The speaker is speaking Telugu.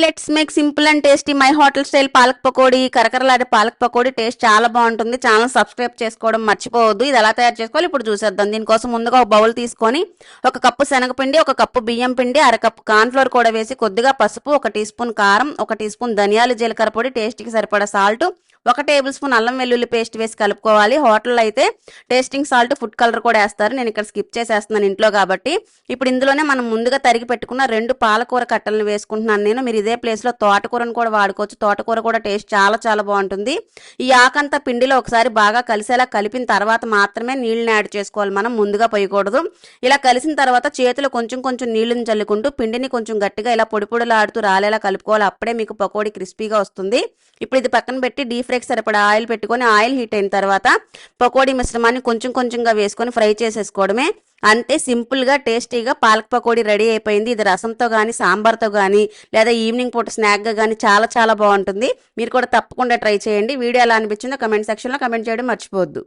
Let's make simple and tasty my hotel style palak pakodi. కరకరలాడే పాలక్ పకోడీ టేస్ట్ చాలా బాగుంటుంది. ఛానల్ సబ్స్క్రైబ్ చేసుకోవడం మర్చిపోవద్దు. ఇది ఎలా తయారు చేసుకోవాలి ఇప్పుడు చూసేద్దాం. దీనికోసం ముందుగా ఒక బౌల్ తీసుకొని 1 కప్పు శనగపిండి, 1 కప్పు బియ్యం పిండి, 1/2 కప్పు కార్న్ఫ్లోర్ కూడా వేసి కొద్దిగా పసుపు, 1 టీ స్పూన్ కారం, 1 టీ స్పూన్ ధనియాలు జీలకర్ర పొడి, టేస్ట్కి సరిపడా సాల్ట్, 1 టేబుల్ స్పూన్ అల్లం వెల్లుల్లి పేస్ట్ వేసి కలుపుకోవాలి. హోటల్లో అయితే టేస్టింగ్ సాల్ట్, ఫుడ్ కలర్ కూడా వేస్తారు. నేను ఇక్కడ స్కిప్ చేసేస్తున్నాను ఇంట్లో కాబట్టి. ఇప్పుడు ఇందులోనే మనం ముందుగా తరిగి పెట్టుకున్న 2 పాలకూర కట్టలను వేసుకుంటున్నాను నేను. మీరు ఇదే ప్లేస్లో తోటకూరను కూడా వాడుకోవచ్చు. తోటకూర కూడా టేస్ట్ చాలా చాలా బాగుంటుంది. ఈ ఆకంతా పిండిలో ఒకసారి బాగా కలిసేలా కలిపిన తర్వాత మాత్రమే నీళ్ళని యాడ్ చేసుకోవాలి. మనం ముందుగా పోయకూడదు. ఇలా కలిసిన తర్వాత చేతిలో కొంచెం కొంచెం నీళ్ళని చల్లుకుంటూ పిండిని కొంచెం గట్టిగా ఇలా పొడి పొడిలాడుతూ రాలేలా కలుపుకోవాలి. అప్పుడే మీకు పకోడీ క్రిస్పీగా వస్తుంది. ఇప్పుడు ఇది పక్కన పెట్టి డీప్ ఫ్రైకి సరిపడా ఆయిల్ పెట్టుకొని ఆయిల్ హీట్ అయిన తర్వాత పకోడీ మిశ్రమాన్ని కొంచెం కొంచెంగా వేసుకొని ఫ్రై చేసేసుకోవడమే. అంతే, సింపుల్గా టేస్టీగా పాలక్ పకోడీ రెడీ అయిపోయింది. ఇది రసంతో కానీ, సాంబార్తో కానీ, లేదా ఈవినింగ్ పూట స్నాక్గా కానీ చాలా చాలా బాగుంటుంది. మీరు కూడా తప్పకుండా ట్రై చేయండి. వీడియో ఎలా అనిపించిందో కమెంట్ సెక్షన్లో కమెంట్ చేయడం మర్చిపోవద్దు.